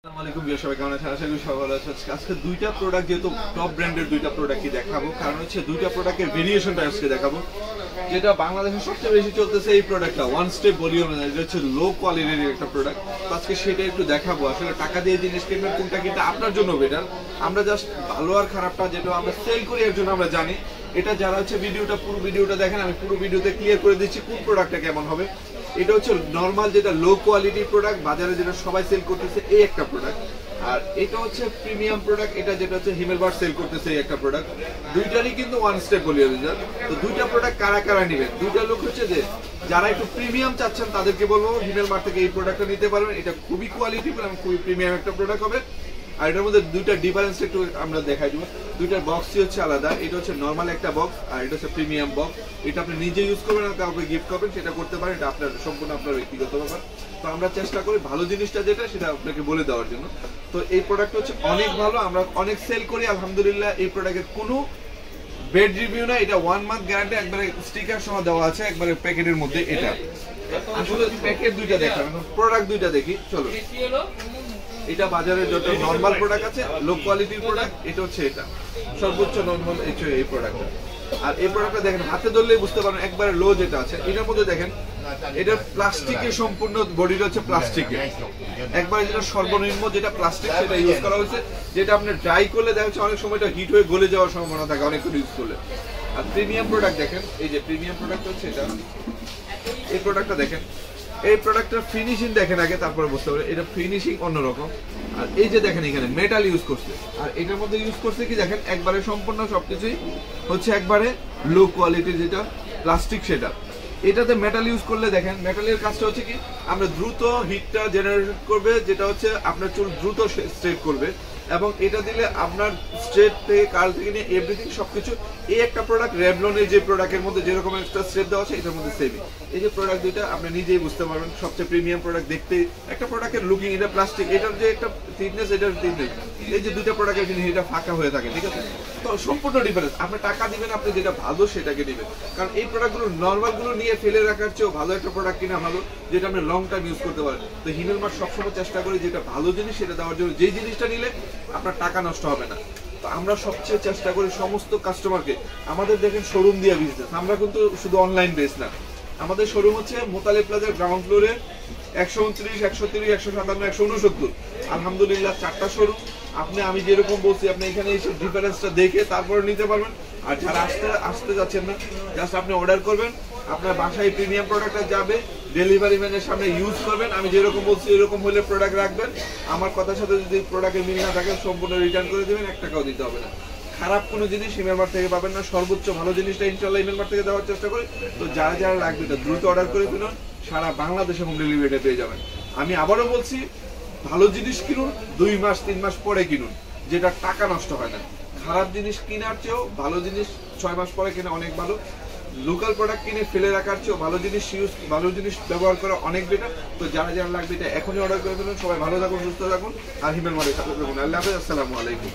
আসসালামু আলাইকুম সবাই কেমন আছেন? আশা করি সবাই ভালো আছেন। আজকে দুইটা প্রোডাক্ট, যেহেতু টপ ব্র্যান্ডের দুইটা প্রোডাক্টই দেখাবো, কারণ হচ্ছে দুইটা প্রোডাক্টের ভেরিয়েশনটা আজকে দেখাবো। যেটা বাংলাদেশে সবচেয়ে বেশি চলতেছে এই প্রোডাক্টটা ওয়ান স্টেপ ভলিউম, এটা হচ্ছে লো কোয়ালিটির একটা প্রোডাক্ট। আজকে সেটা একটু দেখাবো। আসলে টাকা দিয়ে জিনিস কিনবেন কোনটা কিনতে আপনার জন্য বেটার। আমরা জাস্ট ভালো আর খারাপটা যেটা আমরা সেল করি এর জন্য আমরা জানি। এটা যারা হচ্ছে পুরো ভিডিওটা দেখেন, আমি পুরো ভিডিওতে ক্লিয়ার করে দিচ্ছি কোন প্রোডাক্টটা কেমন হবে। এটা হচ্ছে নরমাল যেটা লো কোয়ালিটির প্রোডাক্ট, বাজারে যেটা সবাই সেল করতেছে এই একটা প্রোডাক্ট। আর এটা হচ্ছে প্রিমিয়াম প্রোডাক্ট, এটা যেটা হচ্ছে হিমেলবার্ট সেল করতেছে এই একটা প্রোডাক্ট। দুইটারই কিন্তু ওয়ান স্টেপ ভলিউম। তো দুইটা প্রোডাক্ট কারা কারা নেবেন? দুইটা লোক হচ্ছে যে যারা একটু প্রিমিয়াম চাচ্ছেন তাদেরকে বলবো হিমেলবার্ট থেকে এই প্রোডাক্টটা নিতে পারবেন। এটা খুবই কোয়ালিটিফুল এবং খুবই প্রিমিয়াম একটা প্রোডাক্ট হবে। আর এটার মধ্যে দুইটা ডিফারেন্স একটু আমরা দেখাই দিব। দুইটার বক্সই হচ্ছে আলাদা। এটা হচ্ছে নরমাল একটা বক্স আর এটা হচ্ছে প্রিমিয়াম বক্স। এটা আপনি নিজে ইউজ করবেন আর কাউকে গিফট করবেন, সেটা করতে পারেন। এটা আপনার সম্পূর্ণ আপনার ব্যক্তিগত ব্যাপার। তো আমরা চেষ্টা করি ভালো জিনিসটা যেটা সেটা আপনাকে বলে দেওয়ার জন্য। তো এই প্রোডাক্ট হচ্ছে অনেক ভালো, আমরা অনেক সেল করি আলহামদুলিল্লাহ। এই প্রোডাক্টের কোনো বেড রিভিউ না, এটা 1 মান্থ গ্যারান্টি, একবারে স্টিকার সহ দেওয়া আছে একবারে প্যাকেটের মধ্যে। এটা আসলে প্যাকেট দুইটা দেখাবেন, প্রোডাক্ট দুইটা দেখি চলো। এটা বাজারে যত নরমাল প্রোডাক্ট আছে লো কোয়ালিটির প্রোডাক্ট, এটা হচ্ছে এটা সর্বোচ্চ নরমাল এই প্রোডাক্টটা। আর এই প্রোডাক্টটা দেখেন হাতে ধরলেই বুঝতে পারেন একবারে লো যেটা আছে। এটার মধ্যে দেখেন এটা প্লাস্টিকের, সম্পূর্ণ বডিটা হচ্ছে প্লাস্টিকের, একবারে যেটা সর্বনিম্ন যেটা প্লাস্টিক সেটা ইউজ করা হয়েছে। যেটা আপনি ড্রাই করলে দেখা যাচ্ছে অনেক সময় এটা হিট হয়ে গলে যাওয়ার সম্ভাবনা থাকে অনেকক্ষণ ইউজ করলে। আর প্রিমিয়াম প্রোডাক্ট দেখেন, এই যে প্রিমিয়াম প্রোডাক্ট হচ্ছে এটা। এই প্রোডাক্টটা দেখেন, এই প্রোডাক্টের ফিনিশিং দেখেন আগে, তারপরে বুঝতে পারবেন এটা ফিনিশিং অন্যরকম। আর এই যে দেখেন এখানে মেটাল ইউজ করছে, আর এটার মধ্যে ইউজ করছে কি দেখেন একবারে সম্পূর্ণ সবকিছুই হচ্ছে একবারে লো কোয়ালিটির যেটা প্লাস্টিক সেটা। এটাতে মেটাল ইউজ করলে দেখেন মেটালের কাজটা হচ্ছে কি আমরা দ্রুত হিটটা জেনারেট করবে, যেটা হচ্ছে আপনার চুল দ্রুত স্ট্রেট করবে। এবং এটা দিলে আপনার স্ট্রেট থেকে কার্ল থেকে নিয়ে এভরিথিং সবকিছু এই একটা প্রোডাক্ট। রেভলনের যে প্রোডাক্টের মধ্যে যেরকম একটা স্ট্রেপ দেওয়া আছে এটার মধ্যে সেমই। এই যে প্রোডাক্ট দুইটা আপনি নিজেই বুঝতে পারবেন, সবচেয়ে প্রিমিয়াম প্রোডাক্ট দেখতে একটা প্রোডাক্টের লুকিং, এটা প্লাস্টিক, এটার যে একটা থিকনেস, এটার থিকনেস, এই যে দুইটা প্রোডাক্টের জিনিস এটা ফাঁকা হয়ে থাকে, ঠিক আছে? তো সম্পূর্ণ ডিফারেন্স। আপনি টাকা দিবেন, আপনি যেটা ভালো সেটাকে দিবেন। কারণ এই প্রোডাক্টগুলো নর্মালগুলো নিয়ে ফেলে রাখার চেয়েও ভালো একটা প্রোডাক্ট কিনা ভালো, যেটা আপনি লং টাইম ইউজ করতে পারেন। তো হিমেলবার্ট সবসময় চেষ্টা করি যেটা ভালো জিনিস সেটা দেওয়ার জন্য, যেই জিনিসটা নিলে আপনার টাকা নষ্ট হবে না। তো আমরা সবচেয়ে চেষ্টা করি সমস্ত কাস্টমারকে, আমাদের দেখেন শোরুম দিয়ে বিজনেস, আমরা কিন্তু শুধু অনলাইন বেস না। আমাদের শোরুম হচ্ছে মোতালেব প্লাজার গ্রাউন্ড ফ্লোরে 129, 130, 157, 169। আলহামদুলিল্লাহ 4টা শোরুম। আমি যেরকম বলছি আপনি এখানে এসে ডিফারেন্সটা দেখে তারপরে নিতে পারবেন। আর যারা আসতে যাচ্ছেন না, জাস্ট আপনি অর্ডার করবেন, আপনার বাসায় প্রিমিয়াম প্রোডাক্টটা যাবে, ডেলিভারি ম্যানের সামনে ইউজ করবেন। আমি যেরকম বলছি এরকম হলে প্রোডাক্ট রাখবেন। আমার কথার সাথে যদি প্রোডাক্টের মিল না থাকে সম্পূর্ণ রিটার্ন করে দেবেন, 1 টাকাও দিতে হবে না। খারাপ কোনো জিনিস হিমেলবার্ট থেকে পাবেন না। সর্বোচ্চ ভালো জিনিসটা ইনশাআল্লাহ হিমেলবার্ট থেকে দেওয়ার চেষ্টা করি। তো যারা যারা লাগবে এটা দ্রুত অর্ডার করে ফেলুন, সারা বাংলাদেশে হোম ডেলিভারিটা পেয়ে যাবেন। আমি আবারও বলছি, ভালো জিনিস কিনুন 2 মাস 3 মাস পরে কিনুন, যেটা টাকা নষ্ট হয় না। খারাপ জিনিস কেনার চেয়েও ভালো জিনিস 6 মাস পরে কেনা অনেক ভালো। লোকাল প্রোডাক্ট কিনে ফেলে রাখার চেয়েও ভালো জিনিস ব্যবহার করা অনেক বেটার। তো যারা যারা লাগবে এটা এখনই অর্ডার করে ফেলুন। সবাই ভালো থাকুন, সুস্থ থাকুন, আর হিমেলবার্টের সাথে থাকুন। আল্লাহ হাফেজ, আসসালামু আলাইকুম।